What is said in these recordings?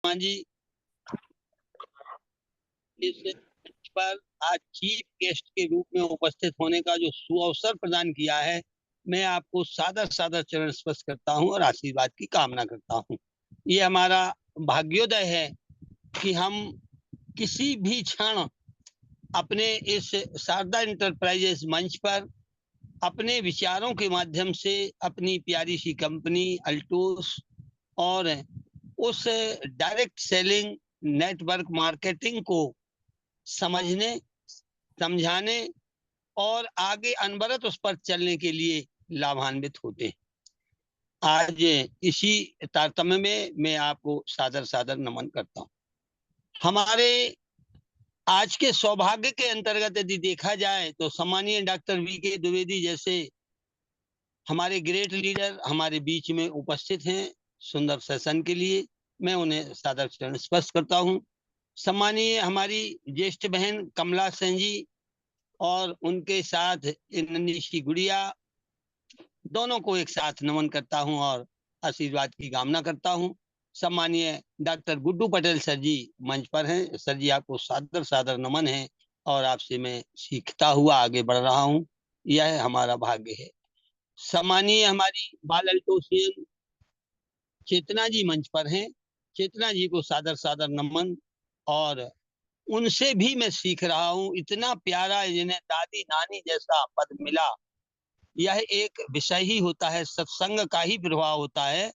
हाँ जी, इस मंच पर आज चीफ गेस्ट के रूप में उपस्थित होने का जो सुअवसर प्रदान किया है, मैं आपको सादर सादर चरण स्पर्श करता हूं और आशीर्वाद की कामना करता हूं। ये हमारा भाग्योदय है कि हम किसी भी क्षण अपने इस शारदा इंटरप्राइजेस मंच पर अपने विचारों के माध्यम से अपनी प्यारी सी कंपनी अल्टोस और उस डायरेक्ट सेलिंग नेटवर्क मार्केटिंग को समझने, समझाने और आगे अनवरत उस पर चलने के लिए लाभान्वित होते हैं। आज इसी तारतम्य में मैं आपको सादर सादर नमन करता हूँ। हमारे आज के सौभाग्य के अंतर्गत यदि देखा जाए तो सम्मानीय डॉक्टर वी.के. द्विवेदी जैसे हमारे ग्रेट लीडर हमारे बीच में उपस्थित हैं सुंदर सेशन के लिए। मैं उन्हें सादर चरण स्पर्श करता हूँ। सम्मानीय हमारी ज्येष्ठ बहन कमला सेन जी और उनके साथ नन्ही सी गुड़िया, दोनों को एक साथ नमन करता हूं और आशीर्वाद की कामना करता हूं। सम्मानीय डॉक्टर गुड्डू पटेल सर जी मंच पर हैं। सर जी, आपको सादर सादर नमन है और आपसे मैं सीखता हुआ आगे बढ़ रहा हूं, यह हमारा भाग्य है। सम्मानीय हमारी बाल अल्टोसियन चेतना जी मंच पर हैं। चेतना जी को सादर सादर नमन, और उनसे भी मैं सीख रहा हूँ। इतना प्यारा जिन्हें दादी नानी जैसा पद मिला, यह एक विषय ही होता है, सत्संग का ही प्रभाव होता है।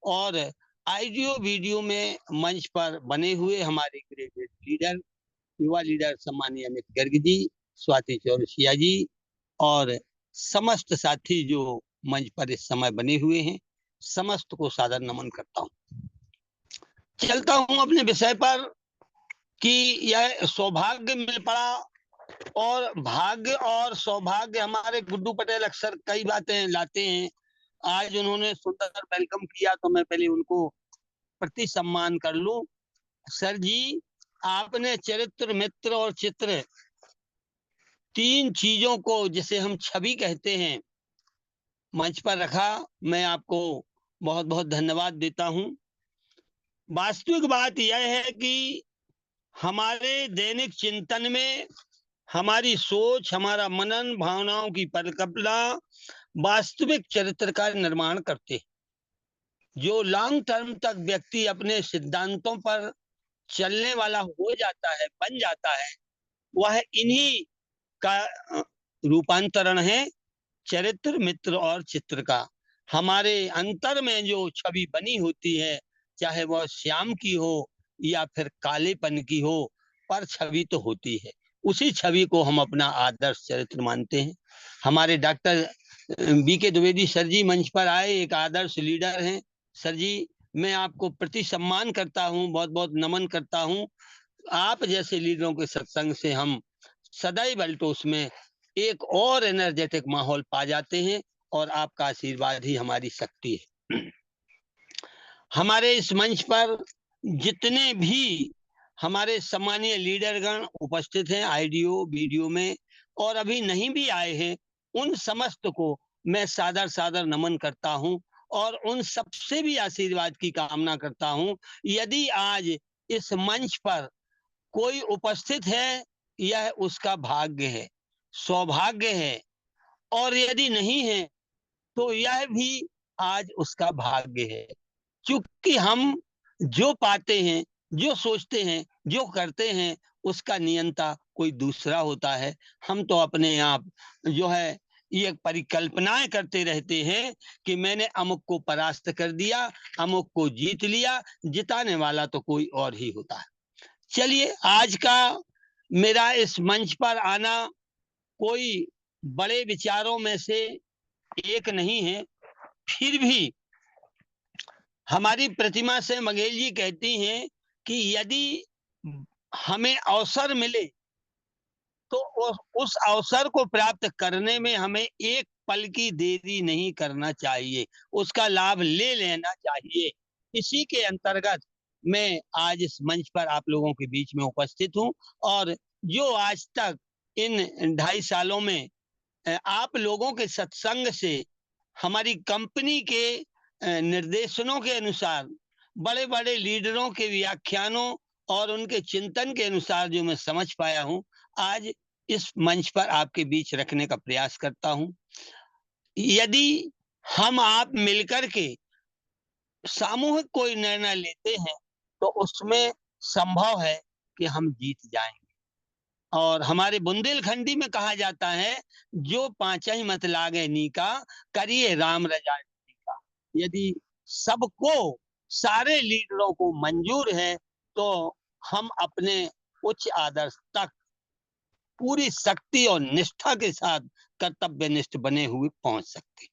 और ऑडियो वीडियो में मंच पर बने हुए हमारे ग्रेजुएट लीडर, युवा लीडर सम्मानीय अमित गर्ग जी, स्वाति चौरसिया जी और समस्त साथी जो मंच पर इस समय बने हुए हैं, समस्त को सादर नमन करता हूँ। चलता हूँ अपने विषय पर कि यह सौभाग्य मिल पड़ा, और भाग्य और सौभाग्य हमारे गुड्डू पटेल अक्सर कई बातें लाते हैं। आज उन्होंने सुंदर वेलकम किया तो मैं पहले उनको प्रति सम्मान कर लूं। सर जी, आपने चरित्र, मित्र और चित्र, तीन चीजों को जिसे हम छवि कहते हैं, मंच पर रखा। मैं आपको बहुत बहुत धन्यवाद देता हूं। वास्तविक बात यह है कि हमारे दैनिक चिंतन में हमारी सोच, हमारा मनन, भावनाओं की परिकल्पना वास्तविक चरित्र का निर्माण करते हैं। जो लॉन्ग टर्म तक व्यक्ति अपने सिद्धांतों पर चलने वाला हो जाता है, बन जाता है, वह इन्हीं का रूपांतरण है, चरित्र, मित्र और चित्र का। हमारे अंतर में जो छवि बनी होती है, चाहे वह श्याम की हो या फिर कालेपन की हो, पर छवि तो होती है। उसी छवि को हम अपना आदर्श चरित्र मानते हैं। हमारे डॉक्टर वी.के. द्विवेदी सर जी मंच पर आए, एक आदर्श लीडर हैं। सर जी, मैं आपको प्रति सम्मान करता हूं, बहुत बहुत नमन करता हूं। आप जैसे लीडरों के सत्संग से हम सदैव अल्टोस में एक और एनर्जेटिक माहौल पा जाते हैं, और आपका आशीर्वाद ही हमारी शक्ति है। हमारे इस मंच पर जितने भी हमारे सम्मानीय लीडरगण उपस्थित हैं ऑडियो वीडियो में, और अभी नहीं भी आए हैं, उन समस्त को मैं सादर सादर नमन करता हूं और उन सबसे भी आशीर्वाद की कामना करता हूं। यदि आज इस मंच पर कोई उपस्थित है, यह उसका भाग्य है, सौभाग्य है, और यदि नहीं है तो यह भी आज उसका भाग्य है। क्योंकि हम जो पाते हैं, जो सोचते हैं, जो करते हैं, उसका नियंता कोई दूसरा होता है। हम तो अपने आप जो है ये परिकल्पनाएं करते रहते हैं कि मैंने अमुक को परास्त कर दिया, अमुक को जीत लिया, जिताने वाला तो कोई और ही होता है। चलिए, आज का मेरा इस मंच पर आना कोई बड़े विचारों में से एक नहीं है। फिर भी हमारी प्रतिमा से मघेल जी कहती हैं कि यदि हमें अवसर मिले तो उस अवसर को प्राप्त करने में हमें एक पल की देरी नहीं करना चाहिए, उसका लाभ ले लेना चाहिए। इसी के अंतर्गत मैं आज इस मंच पर आप लोगों के बीच में उपस्थित हूं, और जो आज तक इन 2.5 सालों में आप लोगों के सत्संग से हमारी कंपनी के निर्देशनों के अनुसार बड़े बड़े लीडरों के व्याख्यानों और उनके चिंतन के अनुसार जो मैं समझ पाया हूँ, आज इस मंच पर आपके बीच रखने का प्रयास करता हूँ। यदि हम आप मिलकर के सामूहिक कोई निर्णय लेते हैं तो उसमें संभव है कि हम जीत जाएंगे। और हमारे बुंदेलखंडी में कहा जाता है, जो पांचही मत लागे नीका, करिए राम रजाई का। यदि सबको, सारे लीडरों को मंजूर है तो हम अपने उच्च आदर्श तक पूरी शक्ति और निष्ठा के साथ कर्तव्यनिष्ठ बने हुए पहुंच सकते।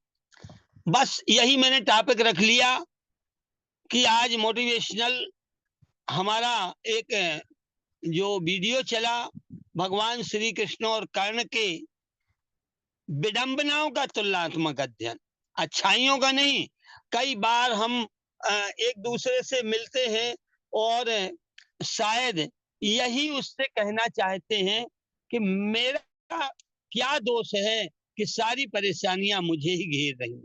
बस यही मैंने टॉपिक रख लिया कि आज मोटिवेशनल हमारा एक जो वीडियो चला, भगवान श्री कृष्ण और कर्ण के विडंबनाओं का तुलनात्मक अध्ययन, अच्छाइयों का नहीं। कई बार हम एक दूसरे से मिलते हैं और शायद यही उससे कहना चाहते हैं कि मेरा क्या दोष है कि सारी परेशानियां मुझे ही घेर रही।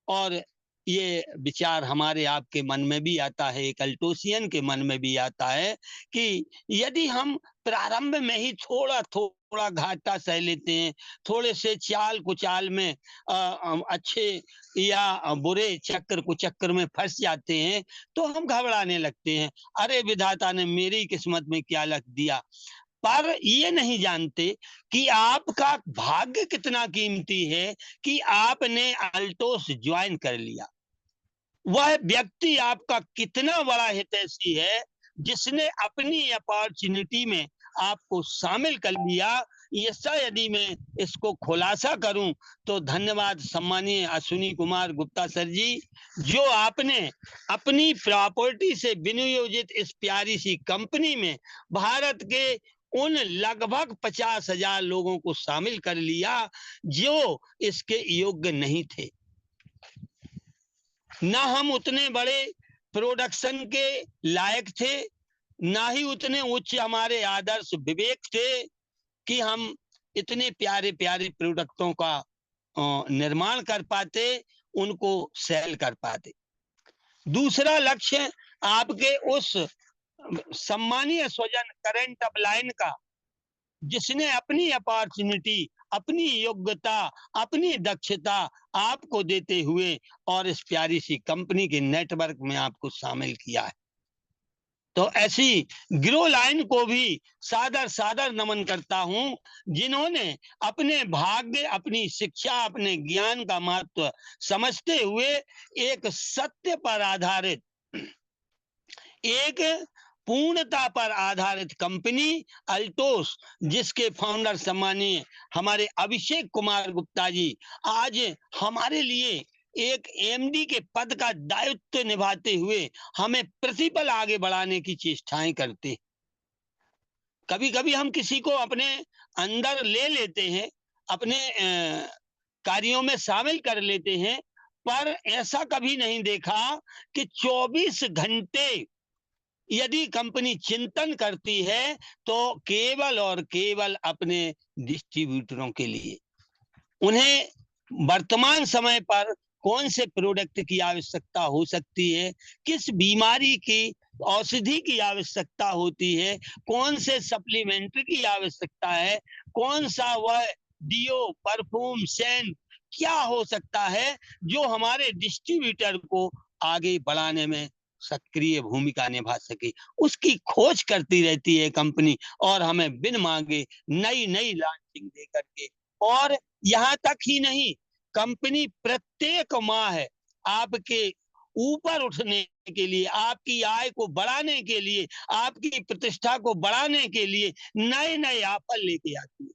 और ये विचार हमारे आपके मन में भी आता है, एक अल्टोसियन के मन में भी आता है कि यदि हम प्रारंभ में ही थोड़ा थोड़ा घाटा सह लेते हैं, थोड़े से चाल कुचाल में अच्छे या बुरे चक्र कुचक्र में फंस जाते हैं तो हम घबराने लगते हैं, अरे विधाता ने मेरी किस्मत में क्या लिख दिया। पर ये नहीं जानते कि आपका भाग्य कितना कीमती है कि आपने अल्टोस ज्वाइन कर लिया। वह व्यक्ति आपका कितना बड़ा हितैषी है जिसने अपनी अपॉर्चुनिटी में आपको शामिल कर लिया। ऐसा यदि मैं इसको खुलासा करूं तो धन्यवाद सम्मानीय अश्विनी कुमार गुप्ता सर जी, जो आपने अपनी प्रॉपर्टी से विनियोजित इस प्यारी सी कंपनी में भारत के उन लगभग 50,000 लोगों को शामिल कर लिया जो इसके योग्य नहीं थे। ना हम उतने बड़े प्रोडक्शन के लायक थे, ना ही उतने उच्च हमारे आदर्श विवेक थे कि हम इतने प्यारे प्यारे प्रोडक्टों का निर्माण कर पाते, उनको सेल कर पाते। दूसरा लक्ष्य आपके उस सम्मानीय स्वजन करंट अपलाइन का, जिसने अपनी अपॉर्चुनिटी, अपनी योग्यता, अपनी दक्षता आपको देते हुए और इस प्यारी सी कंपनी के नेटवर्क में आपको शामिल किया है। तो ऐसी ग्रो लाइन को भी सादर सादर नमन करता हूं, जिन्होंने अपने भाग्य, अपनी शिक्षा, अपने ज्ञान का महत्व समझते हुए एक सत्य पर आधारित, एक पूर्णता पर आधारित कंपनी अल्टोस, जिसके फाउंडर सम्मानीय हमारे अभिषेक कुमार गुप्ता जी आज हमारे लिए एक एमडी के पद का दायित्व निभाते हुए हमें प्रतिपल आगे बढ़ाने की चेष्टाएं करते। कभी कभी हम किसी को अपने अंदर ले लेते हैं, अपने कार्यों में शामिल कर लेते हैं, पर ऐसा कभी नहीं देखा कि 24 घंटे यदि कंपनी चिंतन करती है तो केवल और केवल अपने डिस्ट्रीब्यूटरों के लिए। उन्हें वर्तमान समय पर कौन से प्रोडक्ट की आवश्यकता हो सकती है, किस बीमारी की औषधि की आवश्यकता होती है, कौन से सप्लीमेंट्री की आवश्यकता है, कौन सा वह डियो, परफ्यूम, सेंट क्या हो सकता है जो हमारे डिस्ट्रीब्यूटर को आगे बढ़ाने में सक्रिय भूमिका निभा सके, उसकी खोज करती रहती है कंपनी और हमें बिन मांगे नई नई लॉन्चिंग दे करके। और यहाँ तक ही नहीं, कंपनी प्रत्येक माह आपके ऊपर उठने के लिए, आपकी आय को बढ़ाने के लिए, आपकी प्रतिष्ठा को बढ़ाने के लिए नए नए ऑफर लेके आती है।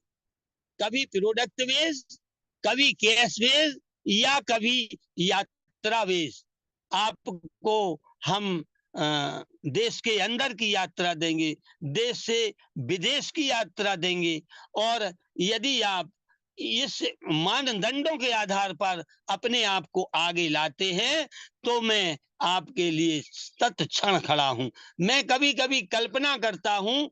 कभी प्रोडक्ट बेस, कभी कैश बेस या कभी यात्रा बेस। आपको हम देश के अंदर की यात्रा देंगे, देश से विदेश की यात्रा देंगे। और यदि आप इस मानदंडों के आधार पर अपने आप को आगे लाते हैं तो मैं आपके लिए तत्क्षण खड़ा हूं। मैं कभी कभी कल्पना करता हूं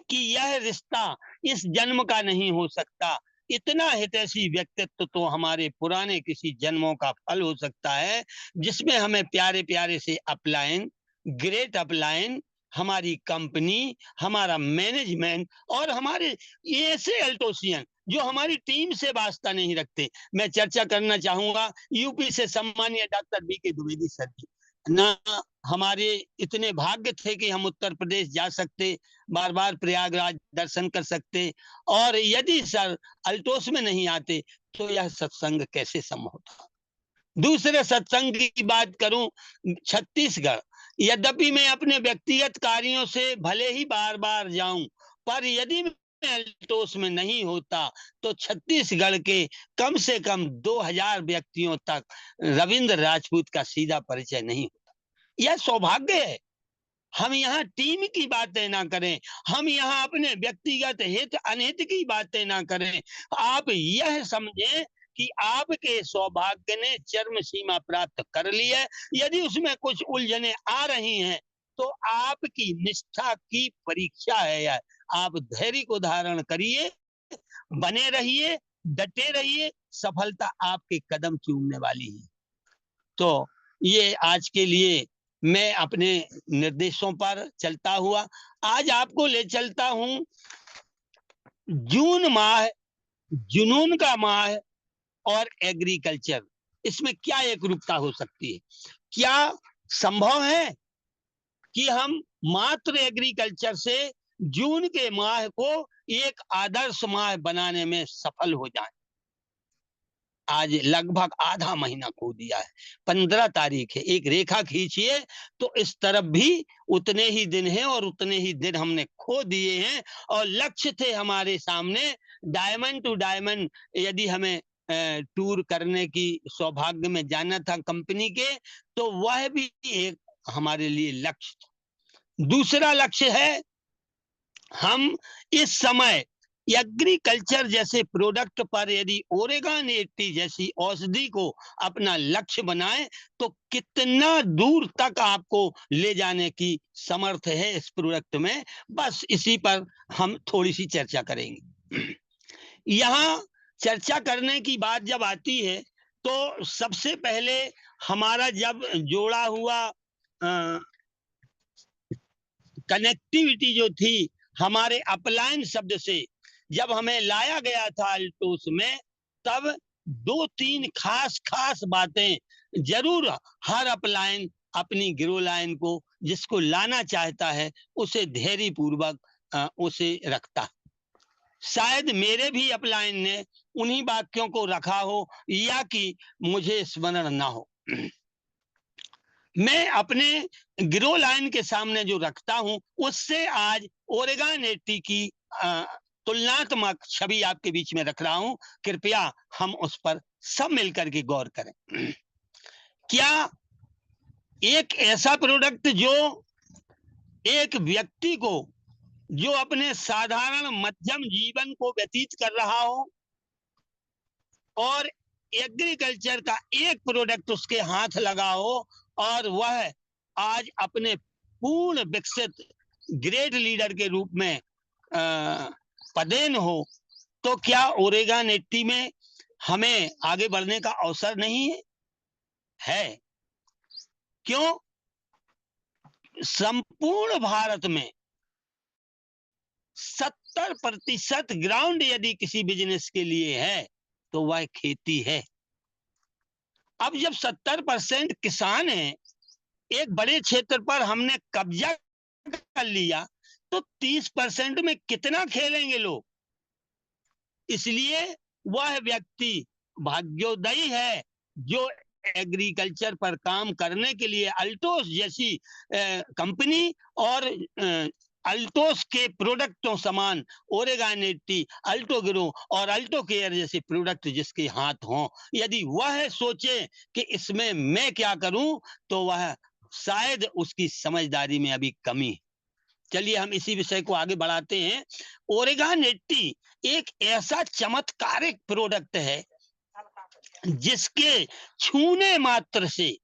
कि यह रिश्ता इस जन्म का नहीं हो सकता, इतना हितैषी व्यक्तित्व तो हमारे पुराने किसी जन्मों का फल हो सकता है, जिसमें हमें प्यारे प्यारे से अपलाइन, ग्रेट अपलाइन, हमारी कंपनी, हमारा मैनेजमेंट और हमारे ऐसे एल्टोसियन जो हमारी टीम से वास्ता नहीं रखते। मैं चर्चा करना चाहूंगा यूपी से सम्मानीय डॉक्टर बी.के. द्विवेदी सर जी। ना हमारे इतने भाग्य थे कि हम उत्तर प्रदेश जा सकते, बार बार प्रयागराज दर्शन कर सकते, और यदि सर अल्टोस में नहीं आते तो यह सत्संग कैसे संभव था। दूसरे सत्संग की बात करूं, छत्तीसगढ़, यद्यपि मैं अपने व्यक्तिगत कार्यों से भले ही बार बार जाऊं, पर यदि मैं अल्टोस में नहीं होता तो छत्तीसगढ़ के कम से कम 2000 व्यक्तियों तक रविंद्र राजपूत का सीधा परिचय नहीं होता। यह सौभाग्य है। हम यहाँ टीम की बातें ना करें, हम यहाँ अपने व्यक्तिगत हित अनहित की बातें ना करें। आप यह समझें कि आपके सौभाग्य ने चरम सीमा प्राप्त कर ली है। यदि उसमें कुछ उलझने आ रही हैं तो आपकी निष्ठा की परीक्षा है यह। आप धैर्य को धारण करिए, बने रहिए, डटे रहिए, सफलता आपके कदम चूमने वाली है। तो ये आज के लिए मैं अपने निर्देशों पर चलता हुआ आज आपको ले चलता हूं जून माह, जुनून का माह और एग्रीकल्चर। इसमें क्या एक रूपता हो सकती है? क्या संभव है कि हम मात्र एग्रीकल्चर से जून के माह को एक आदर्श माह बनाने में सफल हो जाएं? आज लगभग आधा महीना खो दिया है, 15 तारीख है। एक रेखा खींचिए तो इस तरफ भी उतने ही दिन हैं और उतने ही दिन हमने खो दिए हैं। और लक्ष्य थे हमारे सामने डायमंड टू डायमंड, यदि हमें टूर करने की सौभाग्य में जाना था कंपनी के, तो वह भी एक हमारे लिए लक्ष्य था। दूसरा लक्ष्य है, हम इस समय एग्रीकल्चर जैसे प्रोडक्ट पर यदि ओरेगान 80 जैसी औषधि को अपना लक्ष्य बनाए तो कितना दूर तक आपको ले जाने की समर्थ है इस प्रोडक्ट में, बस इसी पर हम थोड़ी सी चर्चा करेंगे। यहाँ चर्चा करने की बात जब आती है तो सबसे पहले हमारा जब जोड़ा हुआ कनेक्टिविटी जो थी हमारे अपलाइन शब्द से, जब हमें लाया गया था अल्टोस में, तब 2-3 खास खास बातें जरूर हर अपलाइन अपनी गिरो लाइन को, जिसको लाना चाहता है, उसे धैर्य पूर्वक उसे रखता। शायद मेरे भी अपलाइन ने उन्हीं वाक्यों को रखा हो या कि मुझे स्मरण ना हो। मैं अपने ग्रो लाइन के सामने जो रखता हूं उससे आज ओरेगान 80 की तुलनात्मक छवि आपके बीच में रख रहा हूं। कृपया हम उस पर सब मिलकर के गौर करें। क्या एक ऐसा प्रोडक्ट जो एक व्यक्ति को, जो अपने साधारण मध्यम जीवन को व्यतीत कर रहा हो और एग्रीकल्चर का एक प्रोडक्ट उसके हाथ लगा हो और वह आज अपने पूर्ण विकसित ग्रेट लीडर के रूप में पदेन हो, तो क्या ओरेगान 80 में हमें आगे बढ़ने का अवसर नहीं है? है। क्यों? संपूर्ण भारत में 70% ग्राउंड यदि किसी बिजनेस के लिए है तो वह खेती है। अब जब 70% किसान हैं, एक बड़े क्षेत्र पर हमने कब्जा कर लिया, तो 30% में कितना खेलेंगे लोग? इसलिए वह व्यक्ति भाग्योदयी है जो एग्रीकल्चर पर काम करने के लिए अल्टोस जैसी कंपनी और अल्टोस के प्रोडक्टों समान ओरेगान 80, अल्टो ग्रो और अल्टो केयर जैसे प्रोडक्ट जिसके हाथ हों, यदि वह सोचे कि इसमें मैं क्या करूं, तो वह शायद उसकी समझदारी में अभी कमी है। चलिए हम इसी विषय को आगे बढ़ाते हैं। ओरेगान 80 एक ऐसा चमत्कारिक प्रोडक्ट है जिसके छूने मात्र से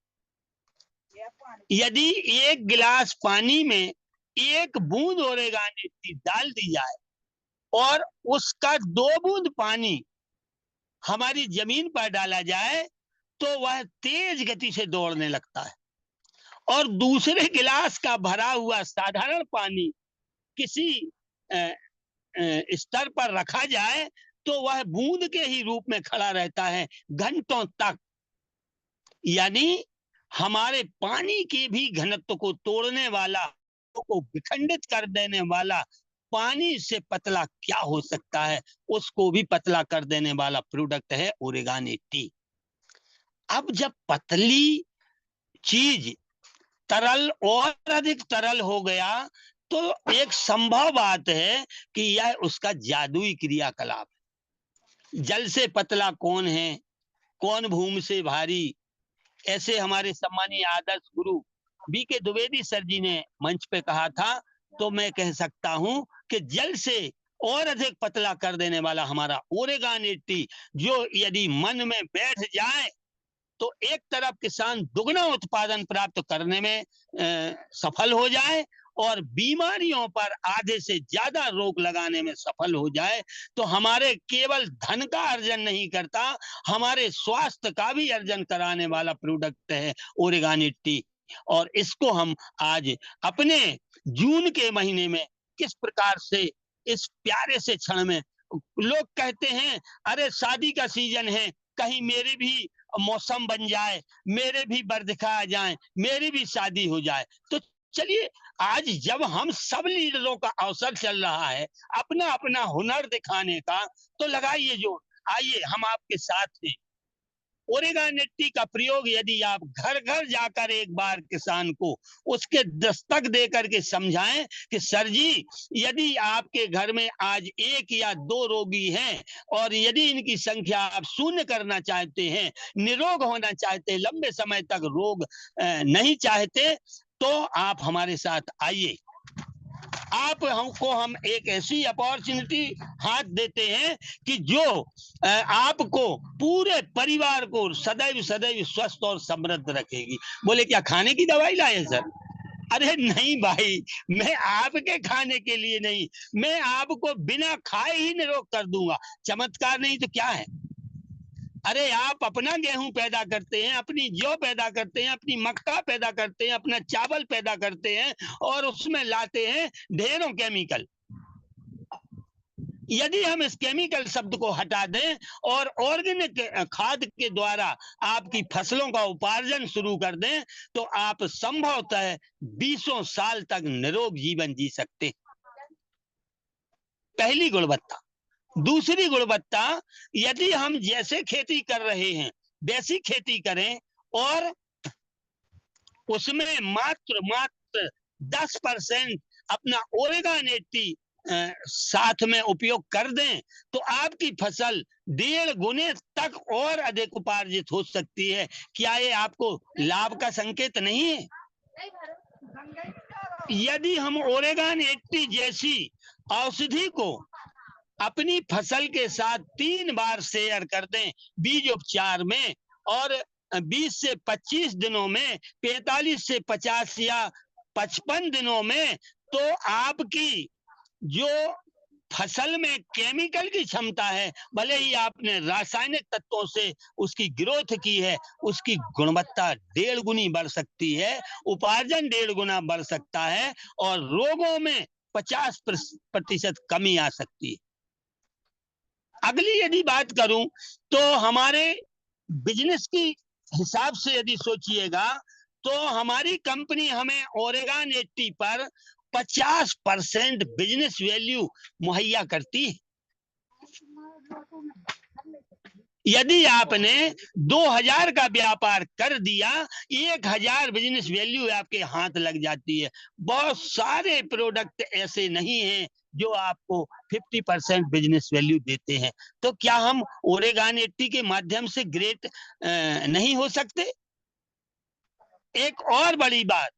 यदि एक गिलास पानी में एक बूंद ओरेगान 80 डाल दी जाए और उसका 2 बूंद पानी हमारी जमीन पर डाला जाए तो वह तेज गति से दौड़ने लगता है, और दूसरे गिलास का भरा हुआ साधारण पानी किसी स्तर पर रखा जाए तो वह बूंद के ही रूप में खड़ा रहता है घंटों तक। यानी हमारे पानी के भी घनत्व को तोड़ने वाला, को विखंडित कर देने वाला पानी से पतला क्या हो सकता है, उसको भी पतला कर देने वाला प्रोडक्ट है ओरिगानो टी। अब जब पतली चीज तरल और अधिक तरल हो गया तो एक संभव बात है कि यह उसका जादुई क्रियाकलाप है। जल से पतला कौन है, कौन भूमि से भारी, ऐसे हमारे सम्मानीय आदर्श गुरु बीके द्विवेदी सर जी ने मंच पे कहा था। तो मैं कह सकता हूं कि जल से और अधिक पतला कर देने वाला हमारा ओरिगानो टी, जो यदि मन में बैठ जाए तो एक तरफ किसान दुगना उत्पादन प्राप्त करने में सफल हो जाए और बीमारियों पर आधे से ज्यादा रोक लगाने में सफल हो जाए, तो हमारे केवल धन का अर्जन नहीं करता, हमारे स्वास्थ्य का भी अर्जन कराने वाला प्रोडक्ट है ओरिगानो टी। और इसको हम आज अपने जून के महीने में किस प्रकार से इस प्यारे से क्षण में, लोग कहते हैं अरे शादी का सीजन है, कहीं मेरी भी मौसम बन जाए, मेरे भी बरदिखा आ जाए, मेरी भी शादी हो जाए। तो चलिए आज जब हम सब लीडरों का अवसर चल रहा है अपना अपना हुनर दिखाने का, तो लगाइए जोर, आइए हम आपके साथ हैं। ओरिगानो टी का प्रयोग यदि आप घर घर जाकर एक बार किसान को उसके दस्तक दे करके समझाएं कि सर जी यदि आपके घर में आज 1 या 2 रोगी हैं और यदि इनकी संख्या आप शून्य करना चाहते हैं, निरोग होना चाहते हैं, लंबे समय तक रोग नहीं चाहते, तो आप हमारे साथ आइए। आप हमको हम एक ऐसी अपॉर्चुनिटी हाथ देते हैं कि जो आपको पूरे परिवार को सदैव सदैव स्वस्थ और समृद्ध रखेगी। बोले क्या खाने की दवाई लाए सर? अरे नहीं भाई, मैं आपके खाने के लिए नहीं, मैं आपको बिना खाए ही निरोग कर दूंगा। चमत्कार नहीं तो क्या है? अरे आप अपना गेहूं पैदा करते हैं, अपनी जौ पैदा करते हैं, अपनी मक्का पैदा करते हैं, अपना चावल पैदा करते हैं और उसमें लाते हैं ढेरों केमिकल। यदि हम इस केमिकल शब्द को हटा दें और ऑर्गेनिक खाद के द्वारा आपकी फसलों का उपार्जन शुरू कर दें, तो आप संभवतः 20 साल तक निरोग जीवन जी सकते हैं। पहली गुणवत्ता। दूसरी गुणवत्ता, यदि हम जैसे खेती कर रहे हैं वैसी खेती करें और उसमें मात्र 10% अपना ओरिगानो टी साथ में उपयोग कर दें, तो आपकी फसल 1.5 गुने तक और अधिक उपार्जित हो सकती है। क्या ये आपको लाभ का संकेत नहीं है? यदि हम ओरिगानो टी जैसी औषधि को अपनी फसल के साथ 3 बार शेयर कर दें बीज उपचार में, और 20 से 25 दिनों में, 45 से 50 या 55 दिनों में, तो आपकी जो फसल में केमिकल की क्षमता है, भले ही आपने रासायनिक तत्वों से उसकी ग्रोथ की है, उसकी गुणवत्ता 1.5 गुनी बढ़ सकती है, उपार्जन 1.5 गुना बढ़ सकता है और रोगों में 50% कमी आ सकती है। अगली यदि बात करूं तो हमारे बिजनेस की हिसाब से यदि सोचिएगा तो हमारी कंपनी हमें ओरिगानो टी पर 50% बिजनेस वैल्यू मुहैया करती है। यदि आपने 2000 का व्यापार कर दिया, 1000 बिजनेस वैल्यू आपके हाथ लग जाती है। बहुत सारे प्रोडक्ट ऐसे नहीं हैं जो आपको 50% बिजनेस वैल्यू देते हैं। तो क्या हम ओरिगानो टी के माध्यम से ग्रेट नहीं हो सकते? एक और बड़ी बात,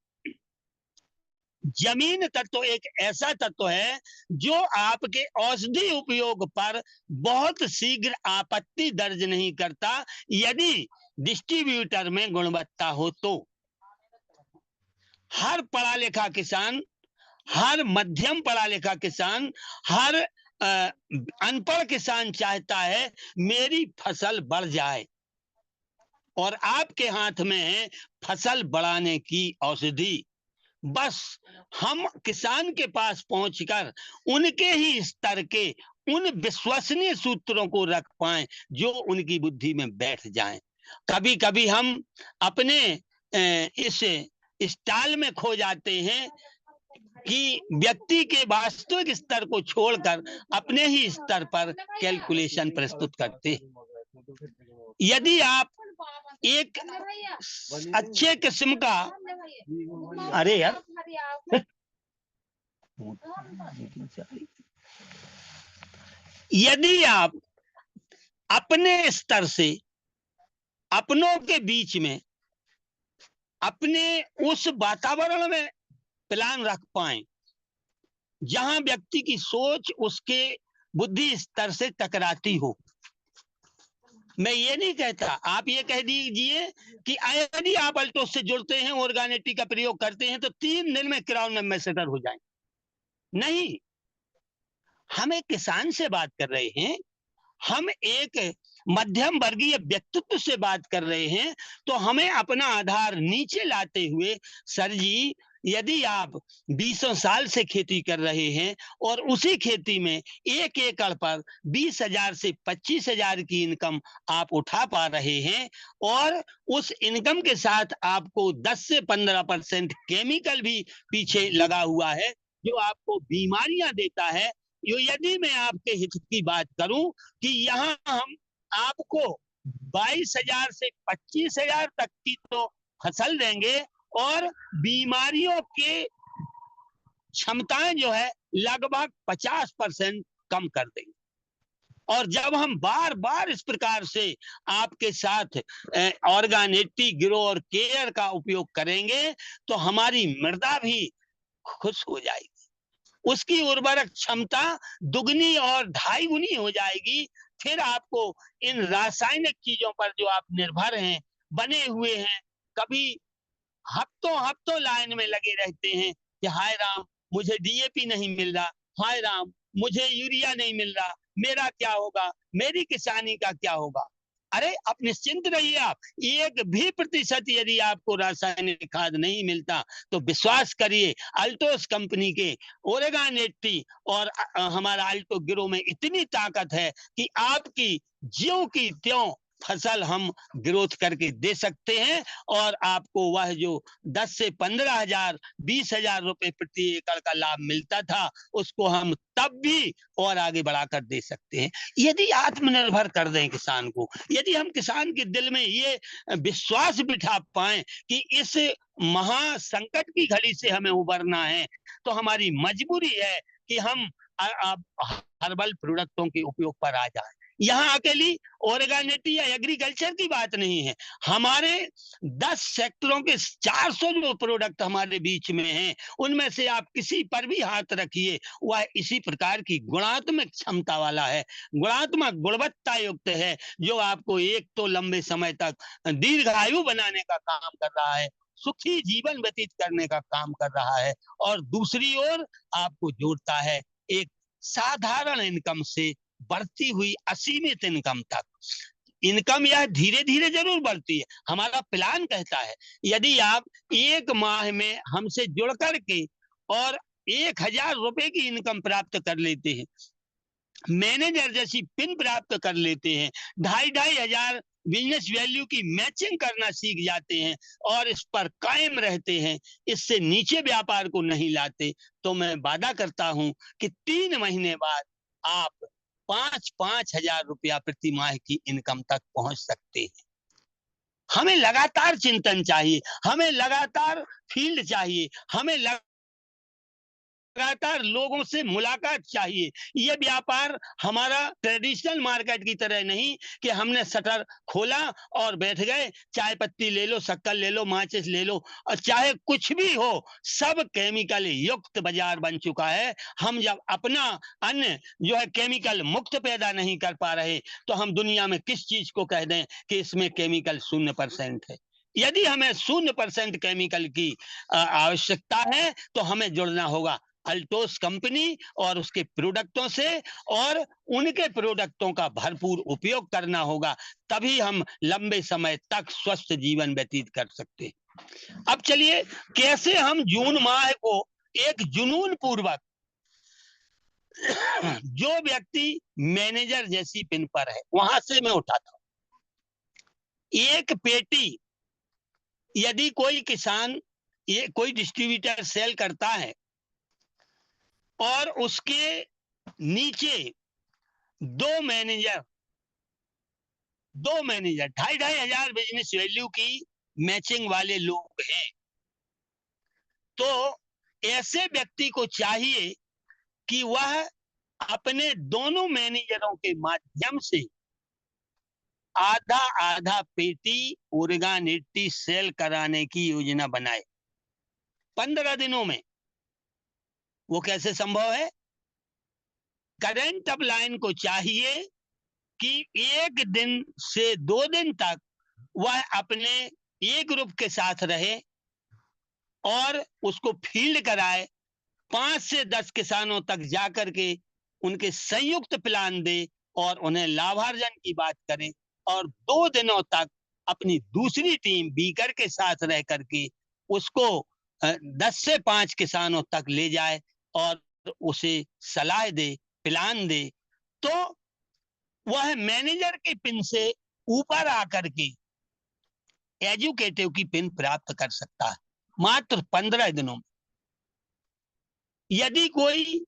जमीन तत्व एक ऐसा तत्व है जो आपके औषधि उपयोग पर बहुत शीघ्र आपत्ति दर्ज नहीं करता यदि डिस्ट्रीब्यूटर में गुणवत्ता हो तो। हर पढ़ा लिखा किसान, हर मध्यम पढ़ा लिखा किसान, हर अनपढ़ किसान चाहता है मेरी फसल बढ़ जाए, और आपके हाथ में है फसल बढ़ाने की औषधि। बस हम किसान के पास पहुंचकर उनके ही स्तर के उन विश्वसनीय सूत्रों को रख पाए जो उनकी बुद्धि में बैठ जाएं। कभी कभी हम अपने इस स्टाइल में खो जाते हैं कि व्यक्ति के वास्तविक स्तर को छोड़कर अपने ही स्तर पर कैलकुलेशन प्रस्तुत करते हैं। यदि आप एक अच्छे किस्म का, अरे यार, यदि आप अपने स्तर से अपनों के बीच में अपने उस वातावरण में प्लान रख पाए जहां व्यक्ति की सोच उसके बुद्धि स्तर से टकराती हो। मैं ये नहीं कहता, आप ये कह दीजिए कि यदि आप अल्टो से जुड़ते हैं, ऑर्गेनिटी का प्रयोग करते हैं, तो 3 दिन में क्राउन एम्बेसडर हो जाएं। नहीं, हम एक किसान से बात कर रहे हैं, हम एक मध्यम वर्गीय व्यक्तित्व से बात कर रहे हैं, तो हमें अपना आधार नीचे लाते हुए, सर जी यदि आप 20 साल से खेती कर रहे हैं और उसी खेती में 1 एकड़ पर 20,000 से 25,000 की इनकम आप उठा पा रहे हैं, और उस इनकम के साथ आपको 10 से 15% केमिकल भी पीछे लगा हुआ है जो आपको बीमारियां देता है। यदि मैं आपके हित की बात करूं कि यहाँ हम आपको 22,000 से 25,000 तक की तो फसल देंगे, और बीमारियों के क्षमताएं जो है लगभग 50% कम कर देंगे। और जब हम बार बार इस प्रकार से आपके साथ ऑर्गेनिटी ग्रो और केयर का उपयोग करेंगे, तो हमारी मृदा भी खुश हो जाएगी, उसकी उर्वरक क्षमता दुगनी और 2.5 गुनी हो जाएगी। फिर आपको इन रासायनिक चीजों पर जो आप निर्भर हैं, बने हुए हैं, कभी हफ्तों हफ्तों लाइन में लगे रहते हैं कि हाय राम मुझे डीएपी नहीं मिल रहा, हाय राम मुझे यूरिया नहीं मिल रहा, मेरा क्या होगा, मेरी किसानी का क्या होगा। अरे आप निश्चिंत रहिए, आप 1% भी यदि आपको रासायनिक खाद नहीं मिलता तो विश्वास करिए, अल्टोस कंपनी के ओरेगानेटी और हमारा अल्टो गिरो में इतनी ताकत है कि आपकी ज्यों की त्यों फसल हम ग्रोथ करके दे सकते हैं, और आपको वह जो 10 से 15,000 20,000 रुपए प्रति एकड़ का लाभ मिलता था, उसको हम तब भी और आगे बढ़ाकर दे सकते हैं यदि आत्मनिर्भर कर दें किसान को। यदि हम किसान के दिल में ये विश्वास बिठा पाए कि इस महासंकट की घड़ी से हमें उबरना है, तो हमारी मजबूरी है कि हम हर्बल प्रोडक्टों के उपयोग पर आ जाए। यहाँ अकेली ऑर्गेनिटी या एग्रीकल्चर की बात नहीं है, हमारे 10 सेक्टरों के 400 जो प्रोडक्ट हमारे बीच में हैं, उनमें से आप किसी पर भी हाथ रखिए, वह इसी प्रकार की गुणात्मक क्षमता वाला है, गुणात्मक गुणवत्ता युक्त है, जो आपको एक तो लंबे समय तक दीर्घायु बनाने का काम कर रहा है, सुखी जीवन व्यतीत करने का काम कर रहा है, और दूसरी ओर आपको जोड़ता है एक साधारण इनकम से बढ़ती हुई असीमित इनकम तक। इनकम यह धीरे धीरे जरूर बढ़ती है, हमारा प्लान कहता है यदि आप 1 माह में हमसे जुड़ करके और 1,000 रुपए की इनकम प्राप्त कर लेते हैं, मैनेजर जैसी पिन प्राप्त कर लेते हैं, 2,500 बिजनेस वैल्यू की मैचिंग करना सीख जाते हैं और इस पर कायम रहते हैं, इससे नीचे व्यापार को नहीं लाते, तो मैं वादा करता हूं कि 3 महीने बाद आप 5-5 हजार रुपया प्रति माह की इनकम तक पहुंच सकते हैं। हमें लगातार चिंतन चाहिए, हमें लगातार फील्ड चाहिए, हमें लगातार लोगों से मुलाकात चाहिए। ये व्यापार हमारा ट्रेडिशनल मार्केट की तरह नहीं कि हमने शटर खोला और बैठ गए, चाय पत्ती ले लो, शक्कर ले लो, माचिस ले लो, और चाहे कुछ भी हो, सब केमिकल युक्त बाजार बन चुका है। हम जब अपना अन्न जो है केमिकल मुक्त पैदा नहीं कर पा रहे, तो हम दुनिया में किस चीज को कह दें कि इसमें केमिकल 0% है। यदि हमें 0% केमिकल की आवश्यकता है, तो हमें जुड़ना होगा। अल्टोस कंपनी और उसके प्रोडक्टों से, और उनके प्रोडक्टों का भरपूर उपयोग करना होगा, तभी हम लंबे समय तक स्वस्थ जीवन व्यतीत कर सकते हैं। अब चलिए, कैसे हम जून माह को एक जुनून पूर्वक जो व्यक्ति मैनेजर जैसी पिन पर है वहां से मैं उठाता हूं। एक पेटी यदि कोई किसान, ये कोई डिस्ट्रीब्यूटर सेल करता है और उसके नीचे दो मैनेजर 2,500 बिजनेस वैल्यू की मैचिंग वाले लोग हैं, तो ऐसे व्यक्ति को चाहिए कि वह अपने दोनों मैनेजरों के माध्यम से आधा आधा पेटी ओरेगान 80 सेल कराने की योजना बनाए 15 दिनों में। वो कैसे संभव है? करंट अपलाइन को चाहिए कि एक दिन से 2 दिन तक वह अपने ए ग्रुप के साथ रहे और उसको फील्ड कराए, 5 से 10 किसानों तक जाकर के उनके संयुक्त प्लान दे और उन्हें लाभार्जन की बात करें, और 2 दिनों तक अपनी दूसरी टीम बीकर के साथ रह करके उसको 10 से 5 किसानों तक ले जाए और उसे सलाह दे, प्लान दे, तो वह मैनेजर की पिन से ऊपर आकर के एजुकेटिव की पिन प्राप्त कर सकता है मात्र 15 दिनों में। यदि कोई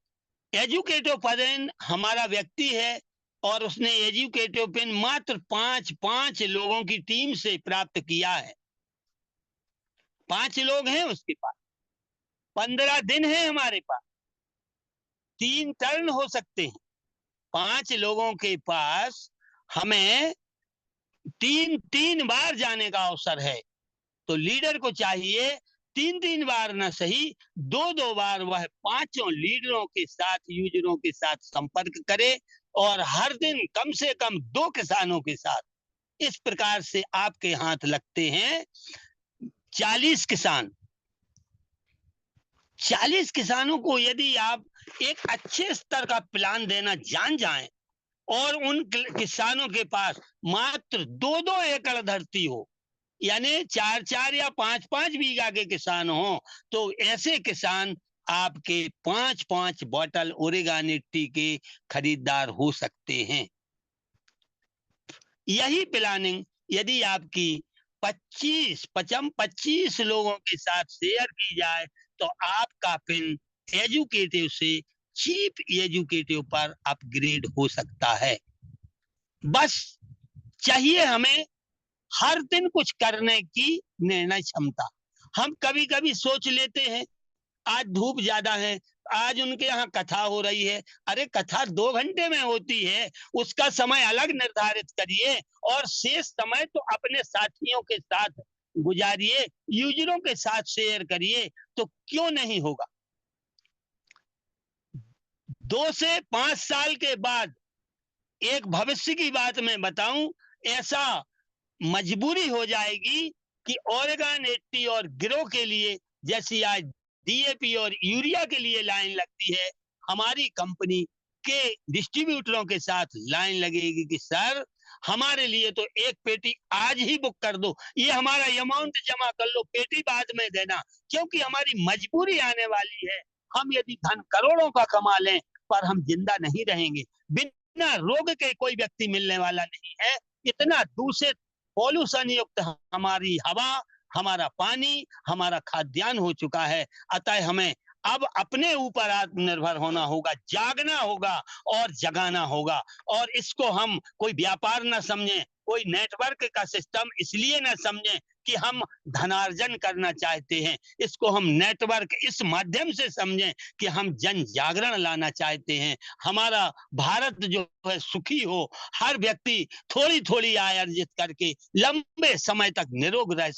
एजुकेटिव पिन हमारा व्यक्ति है और उसने एजुकेटिव पिन मात्र 5 लोगों की टीम से प्राप्त किया है, 5 लोग हैं उसके पास, 15 दिन है हमारे पास, 3 टर्न हो सकते हैं, 5 लोगों के पास हमें 3 बार जाने का अवसर है, तो लीडर को चाहिए 3 बार न सही 2 बार वह 5 लीडरों के साथ, यूजरों के साथ संपर्क करे और हर दिन कम से कम 2 किसानों के साथ। इस प्रकार से आपके हाथ लगते हैं 40 किसान। 40 किसानों को यदि आप एक अच्छे स्तर का प्लान देना जान जाएं और उन किसानों के पास मात्र 2 एकड़ धरती हो, यानी 4 या 5 बीघा के किसान हो, तो ऐसे किसान आपके 5 बॉटल ओरेगान 80 के खरीदार हो सकते हैं। यही प्लानिंग यदि आपकी 25 लोगों के साथ शेयर की जाए तो आपका पिन एजुकेटिव से चीफ एजुकेटिव पर अपग्रेड हो सकता है। बस चाहिए हमें हर दिन कुछ करने की निर्णय क्षमता। हम कभी कभी सोच लेते हैं आज धूप ज्यादा है, आज उनके यहाँ कथा हो रही है, अरे कथा 2 घंटे में होती है, उसका समय अलग निर्धारित करिए और शेष समय तो अपने साथियों के साथ गुजारिए, यूजरों के साथ शेयर करिए, तो क्यों नहीं होगा। 2 से 5 साल के बाद एक भविष्य की बात मैं बताऊं, ऐसा मजबूरी हो जाएगी कि ओरेगान 80 और गिरो के लिए जैसी आज डीएपी और यूरिया के लिए लाइन लगती है, हमारी कंपनी के डिस्ट्रीब्यूटरों के साथ लाइन लगेगी कि सर हमारे लिए तो एक पेटी आज ही बुक कर दो, ये हमारा अमाउंट जमा कर लो, पेटी बाद में देना, क्योंकि हमारी मजबूरी आने वाली है। हम यदि धन करोड़ों का कमा लें पर हम जिंदा नहीं रहेंगे, बिना रोग के कोई व्यक्ति मिलने वाला नहीं है। इतना दूषित पॉल्यूशन युक्त हमारी हवा, हमारा पानी, हमारा खाद्यान्न हो चुका है। अतः हमें अब अपने ऊपर आत्मनिर्भर होना होगा, जागना होगा और जगाना होगा, और इसको हम कोई व्यापार ना समझें, कोई नेटवर्क का सिस्टम इसलिए ना समझें कि हम धनार्जन करना चाहते हैं, इसको हम नेटवर्क इस माध्यम से समझें कि हम जन जागरण लाना चाहते हैं। हमारा भारत जो है सुखी हो, हर व्यक्ति थोड़ी थोड़ी आय अर्जित करके लंबे समय तक निरोग रह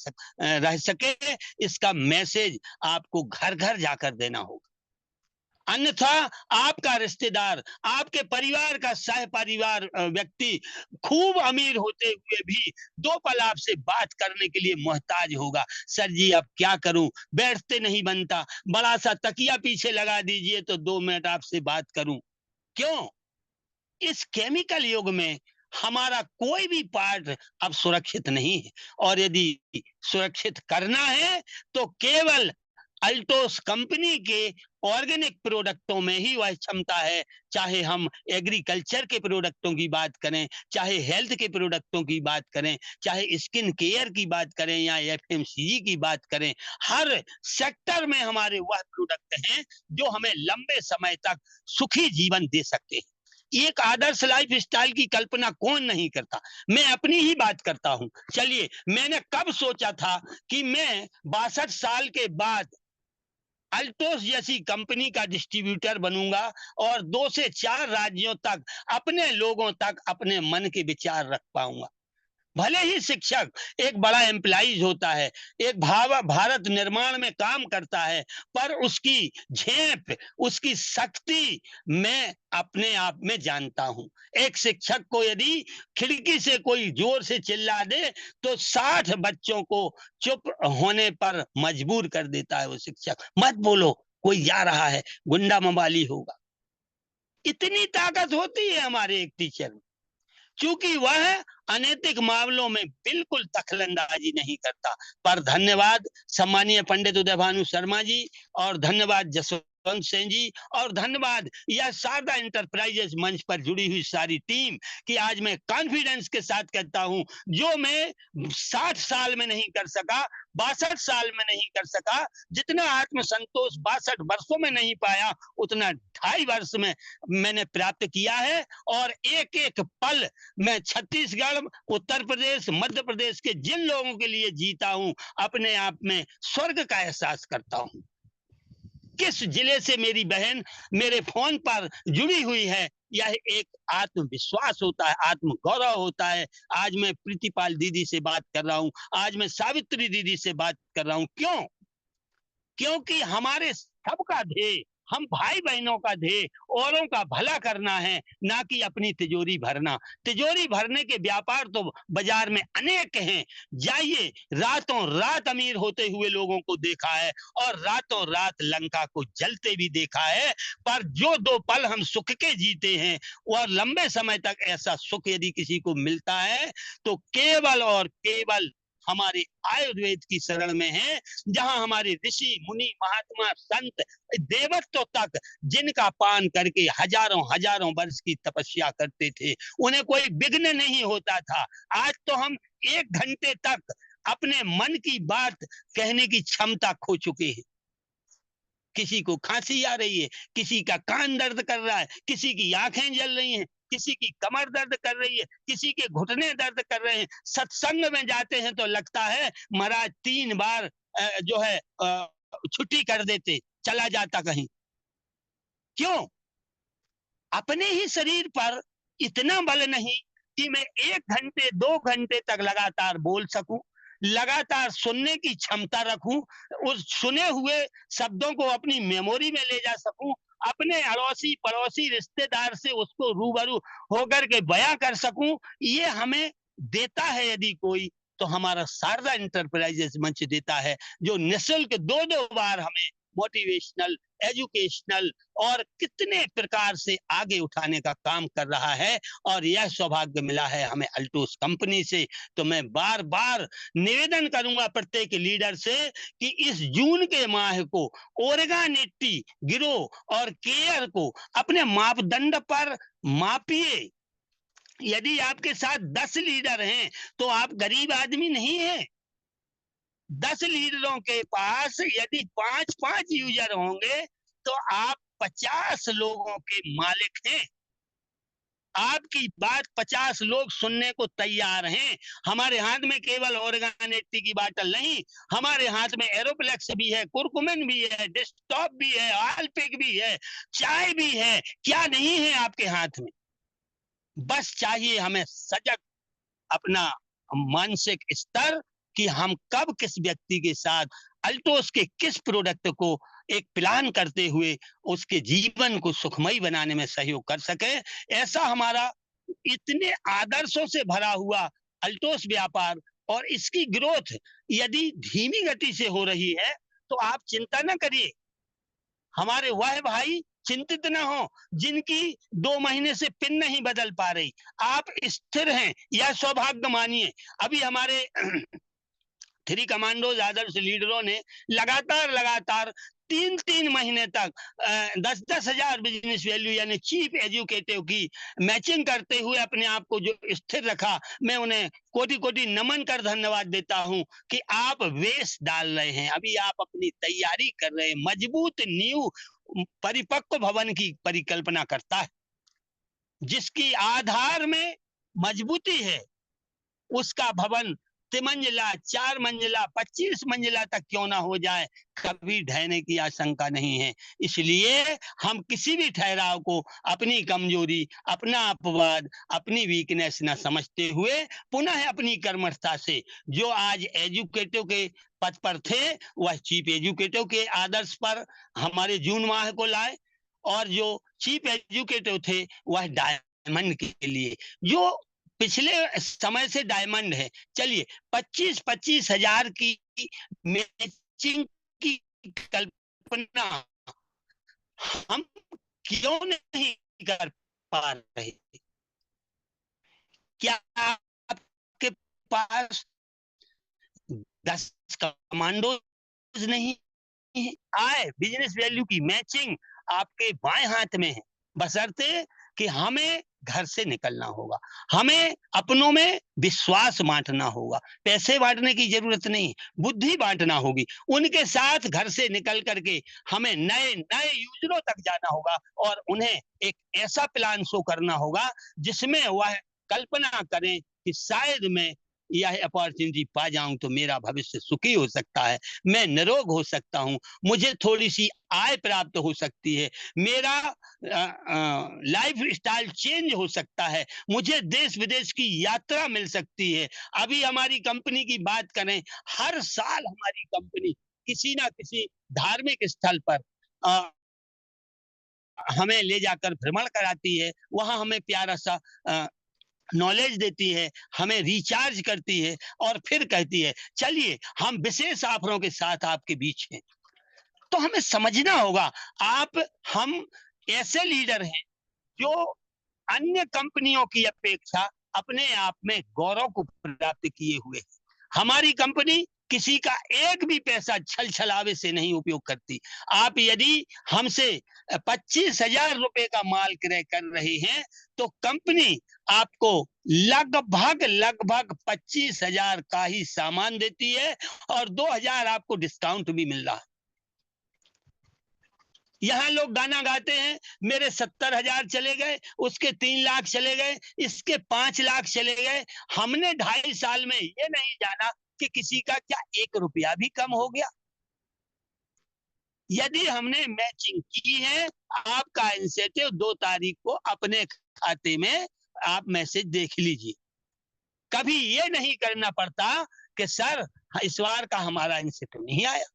सके, इसका मैसेज आपको घर घर जाकर देना होगा। अन्यथा आपका रिश्तेदार, आपके परिवार का सह परिवार व्यक्ति खूब अमीर होते हुए भी 2 पल आपसे बात करने के लिए मोहताज होगा। सर जी अब क्या करूं, बैठते नहीं बनता, बड़ा सा तकिया पीछे लगा दीजिए तो 2 मिनट आपसे बात करूं। क्यों? इस केमिकल युग में हमारा कोई भी पार्ट अब सुरक्षित नहीं है, और यदि सुरक्षित करना है तो केवल अल्टोस कंपनी के ऑर्गेनिक प्रोडक्टों में ही वह क्षमता है। चाहे हम एग्रीकल्चर के प्रोडक्टों की बात करें, चाहे हेल्थ के प्रोडक्टों की बात करें, चाहे स्किन केयर की बात करें या एफएमसीजी की बात करें, हर सेक्टर में हमारे वह प्रोडक्ट हैं जो हमें लंबे समय तक सुखी जीवन दे सकते हैं। एक आदर्श लाइफ स्टाइल की कल्पना कौन नहीं करता। मैं अपनी ही बात करता हूं। चलिए, मैंने कब सोचा था कि मैं 62 साल के बाद अल्टोस जैसी कंपनी का डिस्ट्रीब्यूटर बनूंगा और 2 से 4 राज्यों तक अपने लोगों तक अपने मन के विचार रख पाऊंगा। भले ही शिक्षक एक बड़ा एम्प्लॉइज होता है, एक भारत निर्माण में काम करता है, पर उसकी झेप, उसकी शक्ति मैं अपने आप में जानता हूं। एक शिक्षक को यदि खिड़की से कोई जोर से चिल्ला दे तो 60 बच्चों को चुप होने पर मजबूर कर देता है वो शिक्षक। मत बोलो, कोई जा रहा है, गुंडा मवाली होगा। इतनी ताकत होती है हमारे एक टीचर में, क्योंकि वह अनैतिक मामलों में बिल्कुल दखलंदाजी नहीं करता। पर धन्यवाद सम्मानीय पंडित उदय भानु शर्मा जी, और धन्यवाद जसवंत सिंह जी, और धन्यवाद यह शारदा इंटरप्राइजेस मंच पर जुड़ी हुई सारी टीम, कि आज मैं कॉन्फिडेंस के साथ कहता हूं, जो मैं 60 साल में नहीं कर सका, 62 साल में नहीं कर सका, जितना आत्मसंतोष 62 वर्षों में नहीं पाया, उतना 2.5 वर्ष में मैंने प्राप्त किया है। और एक एक पल मैं छत्तीसगढ़, उत्तर प्रदेश, मध्य प्रदेश के जिन लोगों के लिए जीता हूं, अपने आप में स्वर्ग का एहसास करता हूं। किस जिले से मेरी बहन मेरे फोन पर जुड़ी हुई है, यह एक आत्मविश्वास होता है, आत्मगौरव होता है। आज मैं प्रीतिपाल दीदी से बात कर रहा हूं, आज मैं सावित्री दीदी से बात कर रहा हूं। क्यों? क्योंकि हमारे सबका ध्येय, हम भाई बहनों का ध्येय औरों का भला करना है, ना कि अपनी तिजोरी भरना। तिजोरी भरने के व्यापार तो बाजार में अनेक हैं। जाइए, रातों रात अमीर होते हुए लोगों को देखा है और रातों रात लंका को जलते भी देखा है। पर जो 2 पल हम सुख के जीते हैं, और लंबे समय तक ऐसा सुख यदि किसी को मिलता है तो केवल और केवल हमारे आयुर्वेद की शरण में है, जहां हमारे ऋषि मुनि महात्मा संत देवत्व तक जिनका पान करके हजारों हजारों वर्ष की तपस्या करते थे, उन्हें कोई विघ्न नहीं होता था। आज तो हम 1 घंटे तक अपने मन की बात कहने की क्षमता खो चुके हैं। किसी को खांसी आ रही है, किसी का कान दर्द कर रहा है, किसी की आंखें जल रही हैं, किसी की कमर दर्द कर रही है, किसी के घुटने दर्द कर रहे हैं। सत्संग में जाते हैं तो लगता है महाराज 3 बार जो है छुट्टी कर देते, चला जाता कहीं। क्यों? अपने ही शरीर पर इतना बल नहीं कि मैं 1 घंटे 2 घंटे तक लगातार बोल सकूं, लगातार सुनने की क्षमता रखूं, उस सुने हुए शब्दों को अपनी मेमोरी में ले जा सकूं, अपने अड़ोसी पड़ोसी रिश्तेदार से उसको रूबरू होकर के बयां कर सकूं। ये हमें देता है यदि कोई, तो हमारा शारदा इंटरप्राइजेस मंच देता है, जो निःशुल्क 2-2 बार हमें मोटिवेशनल, एजुकेशनल और कितने प्रकार से आगे उठाने का काम कर रहा है। और यह सौभाग्य मिला है हमें अल्टोस कंपनी से। तो मैं बार बार निवेदन करूंगा प्रत्येक लीडर से कि इस जून के माह को ऑर्गेनिटी गिरोह और केयर को अपने मापदंड पर मापिए। यदि आपके साथ 10 लीडर हैं तो आप गरीब आदमी नहीं है। 10 लीडरों के पास यदि 5-5 यूजर होंगे तो आप 50 लोगों के मालिक हैं। आपकी बात 50 लोग सुनने को तैयार हैं। हमारे हाथ में केवल ऑर्गेनिटी की बाटल नहीं, हमारे हाथ में एरोप्लेक्स भी है, कुरकुमिन भी है, डेस्कटॉप भी है, आलपिक भी है, चाय भी है। क्या नहीं है आपके हाथ में? बस चाहिए हमें सजग अपना मानसिक स्तर, कि हम कब किस व्यक्ति के साथ अल्टोस के किस प्रोडक्ट को एक प्लान करते हुए उसके जीवन को सुखमय बनाने में सहयोग कर सके। ऐसा हमारा इतने आदर्शों से भरा हुआ अल्टोस व्यापार और इसकी ग्रोथ यदि धीमी गति से हो रही है तो आप चिंता न करिए, हमारे वह भाई चिंतित न हो जिनकी 2 महीने से पिन नहीं बदल पा रही। आप स्थिर हैं, यह सौभाग्य मानिए। अभी हमारे 3 कमांडोज आदर्श लीडरों ने लगातार 3 महीने तक 10-10 हजार बिजनेस वैल्यू यानी चीफ एजुकेटिव की मैचिंग करते हुए अपने आप को जो स्थिर रखा, मैं उन्हें कोटि-कोटि नमन कर धन्यवाद देता हूं कि आप बेस डाल रहे हैं, अभी आप अपनी तैयारी कर रहे हैं। मजबूत नींव परिपक्व भवन की परिकल्पना करता है। जिसकी आधार में मजबूती है उसका भवन 3 मंजिला, 4 मंजिला, 25 मंजिला तक क्यों ना हो जाए, कभी ढहने की आशंका नहीं है। इसलिए हम किसी भी ठहराव को अपनी कमजोरी, अपना अपवाद, अपनी वीकनेस न समझते हुए पुनः अपनी कर्मठता से जो आज एजुकेटिव के पद पर थे वह चीफ एजुकेटिव के आदर्श पर हमारे जून माह को लाए, और जो चीफ एजुकेटिव थे वह डायमंड के लिए जो पिछले समय से डायमंड है। चलिए 25-25 हजार की मैचिंग की कल्पना हम क्यों नहीं कर पा रहे? क्या आपके पास 10 कमांडोज नहीं है? आए बिजनेस वैल्यू की मैचिंग आपके बाएं हाथ में है, बशर्ते कि हमें घर से निकलना होगा, हमें अपनों में विश्वास बांटना होगा। पैसे बांटने की जरूरत नहीं, बुद्धि बांटना होगी। उनके साथ घर से निकल करके हमें नए नए यूजरों तक जाना होगा और उन्हें एक ऐसा प्लान शो करना होगा जिसमें वह कल्पना करें कि शायद मैं यह अपॉर्चुनिटी पा जाऊं तो मेरा भविष्य सुखी हो सकता है, मैं निरोग हो सकता हूं, मुझे थोड़ी सी आय प्राप्त हो सकती है, मेरा लाइफ स्टाइल चेंज हो सकता है, मुझे देश विदेश की यात्रा मिल सकती है। अभी हमारी कंपनी की बात करें, हर साल हमारी कंपनी किसी ना किसी धार्मिक स्थल पर हमें ले जाकर भ्रमण कराती है, वहां हमें प्यारा सा नॉलेज देती है, हमें रिचार्ज करती है और फिर कहती है चलिए हम विशेष ऑफरों के साथ आपके बीच हैं। तो हमें समझना होगा, हम ऐसे लीडर हैं जो अन्य कंपनियों की अपेक्षा अपने आप में गौरव को प्राप्त किए हुए। हमारी कंपनी किसी का एक भी पैसा छल छलावे से नहीं उपयोग करती। आप यदि हमसे 25,000 रुपए का माल क्रय कर रहे हैं तो कंपनी आपको लगभग 25,000 का ही सामान देती है और 2,000 आपको डिस्काउंट भी मिल रहा है। यहाँ लोग गाना गाते हैं, मेरे 70,000 चले गए, उसके 3 लाख चले गए, इसके 5 लाख चले गए। हमने 2.5 साल में ये नहीं जाना कि किसी का क्या 1 रुपया भी कम हो गया। यदि हमने मैचिंग की है, आपका इंसेंटिव 2 तारीख को अपने खाते में आप मैसेज देख लीजिए। कभी ये नहीं करना पड़ता कि सर इस बार का हमारा इंसेंटिव नहीं आया।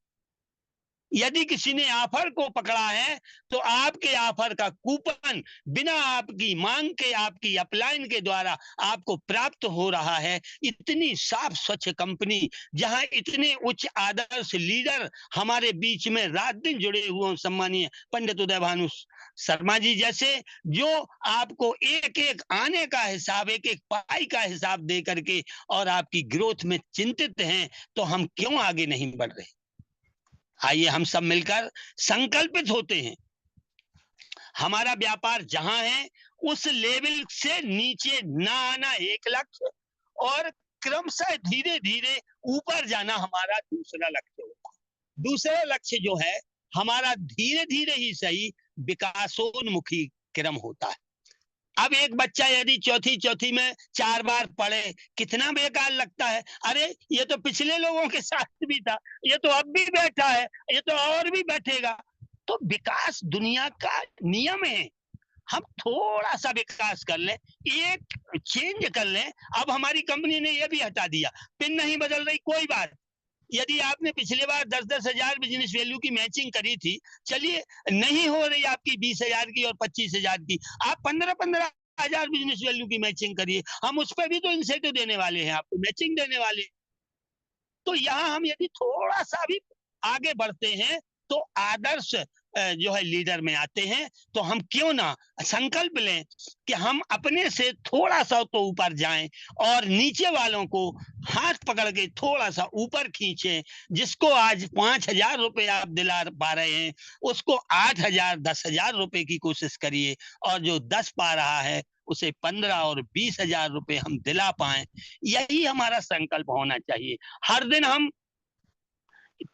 यदि किसी ने ऑफर को पकड़ा है तो आपके ऑफर का कूपन बिना आपकी मांग के, आपकी अपलाइन के द्वारा आपको प्राप्त हो रहा है। इतनी साफ स्वच्छ कंपनी, जहां इतने उच्च आदर्श लीडर हमारे बीच में रात दिन जुड़े हुए, सम्मानीय पंडित उदय भानु शर्मा जी जैसे, जो आपको एक एक आने का हिसाब, एक एक पाई का हिसाब दे करके और आपकी ग्रोथ में चिंतित हैं, तो हम क्यों आगे नहीं बढ़ रहे? आइए हम सब मिलकर संकल्पित होते हैं, हमारा व्यापार जहां है उस लेवल से नीचे ना आना 1 लक्ष्य, और क्रमशः धीरे धीरे ऊपर जाना हमारा दूसरा लक्ष्य होता है। दूसरा लक्ष्य जो है हमारा धीरे धीरे ही सही विकासोन्मुखी क्रम होता है। अब एक बच्चा यदि चौथी में 4 बार पढ़े, कितना बेकार लगता है। अरे ये तो पिछले लोगों के साथ भी था, ये तो अब भी बैठा है, ये तो और भी बैठेगा। तो विकास दुनिया का नियम है, हम थोड़ा सा विकास कर लें, एक चेंज कर लें। अब हमारी कंपनी ने ये भी हटा दिया, पिन नहीं बदल रही, कोई बात, यदि आपने पिछले बार 10-10 हजार बिजनेस वैल्यू की मैचिंग करी थी, चलिए नहीं हो रही आपकी 20,000 की और 25,000 की, आप 15-15 हजार बिजनेस वैल्यू की मैचिंग करिए, हम उस पर भी तो इंसेंटिव देने वाले हैं, आपको मैचिंग देने वाले। तो यहाँ हम यदि थोड़ा सा भी आगे बढ़ते हैं तो आदर्श जो है लीडर में आते हैं। तो हम क्यों ना संकल्प लें कि हम अपने से थोड़ा सा तो ऊपर जाएं और नीचे वालों को हाथ पकड़ के थोड़ा सा ऊपर खींचें। जिसको आज 5,000 रुपए आप दिला पा रहे हैं, उसको 8,000 10,000 रुपए की कोशिश करिए, और जो 10 पा रहा है उसे 15 और 20,000 रुपए हम दिला पाए। यही हमारा संकल्प होना चाहिए। हर दिन हम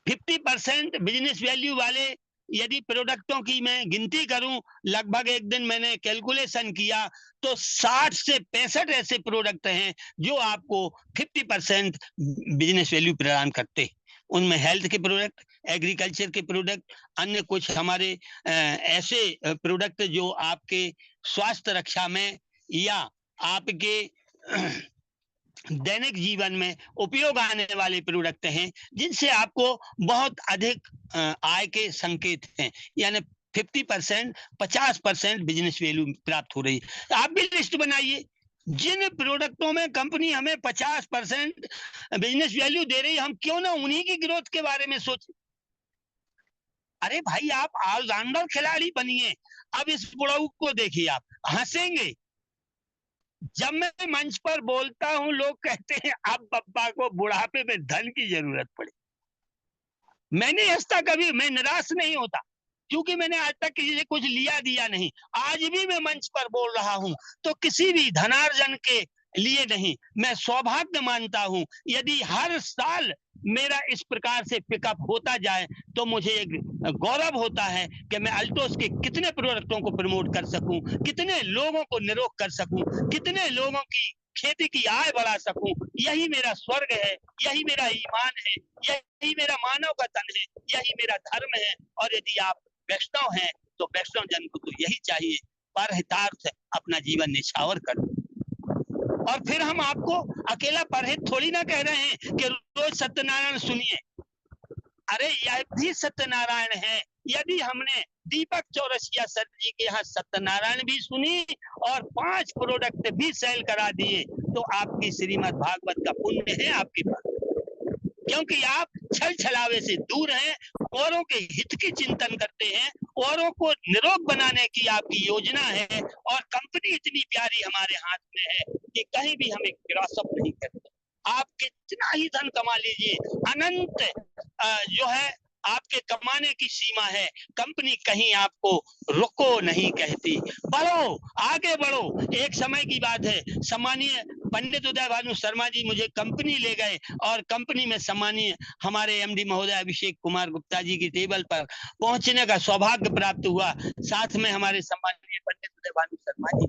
50% बिजनेस वैल्यू वाले यदि प्रोडक्टों की मैं गिनती करूं, लगभग एक दिन मैंने कैलकुलेशन किया तो 60 से 65 ऐसे प्रोडक्ट हैं जो आपको 50% बिजनेस वैल्यू प्रदान करते हैं। उनमें हेल्थ के प्रोडक्ट, एग्रीकल्चर के प्रोडक्ट, अन्य कुछ हमारे ऐसे प्रोडक्ट जो आपके स्वास्थ्य रक्षा में या आपके दैनिक जीवन में उपयोग आने वाले प्रोडक्ट हैं, जिनसे आपको बहुत अधिक आय के संकेत हैं। यानी 50% 50% बिजनेस वैल्यू प्राप्त हो रही है। आप भी लिस्ट बनाइए, जिन प्रोडक्टों में कंपनी हमें 50% बिजनेस वैल्यू दे रही है, हम क्यों ना उन्हीं की ग्रोथ के बारे में सोचें। अरे भाई, आप ऑलराउंडर खिलाड़ी बनिए। अब इस बुढ़ऊ को देखिए, आप हंसेंगे। जब मैं मंच पर बोलता हूं, लोग कहते हैं अब पप्पा को बुढ़ापे में धन की जरूरत पड़ी। मैं नहीं हंसता कभी, मैं निराश नहीं होता, क्योंकि मैंने आज तक किसी से कुछ लिया दिया नहीं। आज भी मैं मंच पर बोल रहा हूं तो किसी भी धनार्जन के लिए नहीं, मैं सौभाग्य मानता हूं। यदि हर साल मेरा इस प्रकार से पिकअप होता जाए तो मुझे एक गौरव होता है कि मैं अल्टोस के कितने प्रोडक्टों को प्रमोट कर सकूं, कितने लोगों को निरोग कर सकूं, कितने लोगों की खेती की आय बढ़ा सकूं। यही मेरा स्वर्ग है, यही मेरा ईमान है, यही मेरा मानव का तन है, यही मेरा धर्म है। और यदि आप वैष्णव हैं तो वैष्णव जन को तो यही चाहिए, परहितार्थ अपना जीवन निछावर कर। और फिर हम आपको अकेला परहित थोड़ी ना कह रहे हैं कि रोज सत्यनारायण सुनिए। अरे यह भी सत्यनारायण है। यदि हमने दीपक चौरसिया सर जी के यहाँ सत्यनारायण भी सुनी और 5 प्रोडक्ट भी सेल करा दिए तो आपकी श्रीमद् भागवत का पुण्य है आपके पास, क्योंकि आप छल छलावे से दूर हैं, औरों के हित की चिंतन करते हैं, औरों को निरोग बनाने की आपकी योजना है। और कंपनी इतनी प्यारी हमारे हाथ में है कि कहीं भी हमें क्रॉसअप नहीं करते। आप कितना ही धन कमा लीजिए, अनंत जो है आपके कमाने की सीमा है। कंपनी कहीं आपको रुको नहीं कहती, बढ़ो, आगे बढ़ो। एक समय की बात है, सम्मानीय पंडित उदय भानु शर्मा जी मुझे कंपनी ले गए और कंपनी में सम्मानीय हमारे एमडी महोदय अभिषेक कुमार गुप्ता जी की टेबल पर पहुंचने का सौभाग्य प्राप्त हुआ। साथ में हमारे सम्मानीय पंडित उदय भानु शर्मा जी,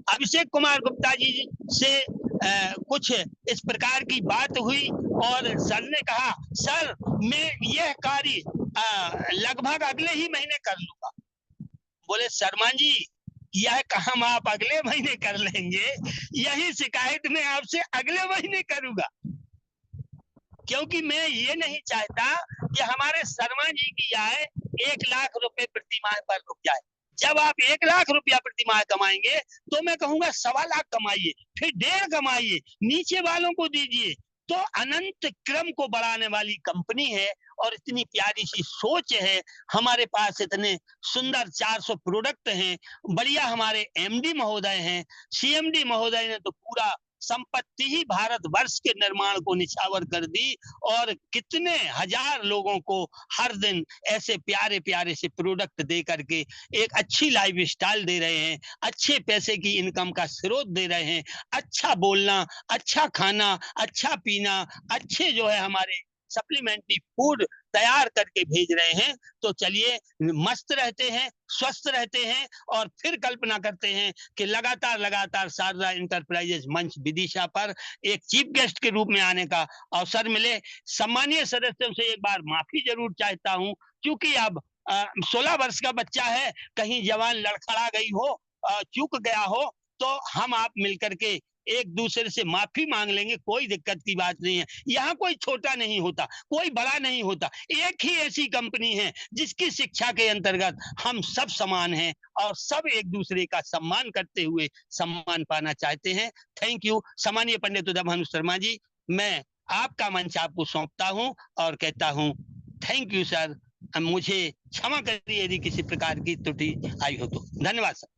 अभिषेक कुमार गुप्ता जी से कुछ इस प्रकार की बात हुई और सर ने कहा, सर मैं यह कार्य लगभग अगले ही महीने कर लूंगा। बोले शर्मा जी, यह काम आप अगले महीने कर लेंगे, यही शिकायत मैं आपसे अगले महीने करूंगा, क्योंकि मैं ये नहीं चाहता कि हमारे शर्मा जी की आय 1 लाख रुपए प्रति माह पर रुक जाए। जब आप 1 लाख रुपया प्रति माह कमाएंगे तो मैं कहूंगा 1.25 लाख कमाइए, फिर 1.5 कमाइए, नीचे वालों को दीजिए। तो अनंत क्रम को बढ़ाने वाली कंपनी है और इतनी प्यारी सी सोच है। हमारे पास इतने सुंदर 400 प्रोडक्ट हैं, बढ़िया हमारे एमडी महोदय हैं। सीएमडी महोदय ने तो पूरा संपत्ति ही भारतवर्ष के निर्माण को निछावर कर दी और कितने हजार लोगों को हर दिन ऐसे प्यारे प्यारे से प्रोडक्ट दे करके एक अच्छी लाइफ स्टाइल दे रहे हैं, अच्छे पैसे की इनकम का स्रोत दे रहे हैं। अच्छा बोलना, अच्छा खाना, अच्छा पीना, अच्छे जो है हमारे सप्लीमेंट्री फूड तैयार करके भेज रहे हैं। तो चलिए, मस्त रहते हैं, स्वस्थ रहते हैं और फिर कल्पना करते हैं कि लगातार लगातार शारदा इंटरप्राइजेज मंच विदिशा पर एक चीफ गेस्ट के रूप में आने का अवसर मिले। सम्मानीय सदस्यों से एक बार माफी जरूर चाहता हूं, क्योंकि अब 16 वर्ष का बच्चा है, कहीं जवान लड़खड़ा गई हो, चूक गया हो, तो हम आप मिलकर के एक दूसरे से माफी मांग लेंगे, कोई दिक्कत की बात नहीं है। यहाँ कोई छोटा नहीं होता, कोई बड़ा नहीं होता। एक ही ऐसी कंपनी है जिसकी शिक्षा के अंतर्गत हम सब समान हैं और सब एक दूसरे का सम्मान करते हुए सम्मान पाना चाहते हैं। Thank you. सम्मानीय पंडित उदय भानु शर्मा जी, मैं आपका मंच आपको सौंपता हूं और कहता हूं थैंक यू सर। मुझे क्षमा करिए यदि किसी प्रकार की त्रुटि आई हो तो। धन्यवाद सर।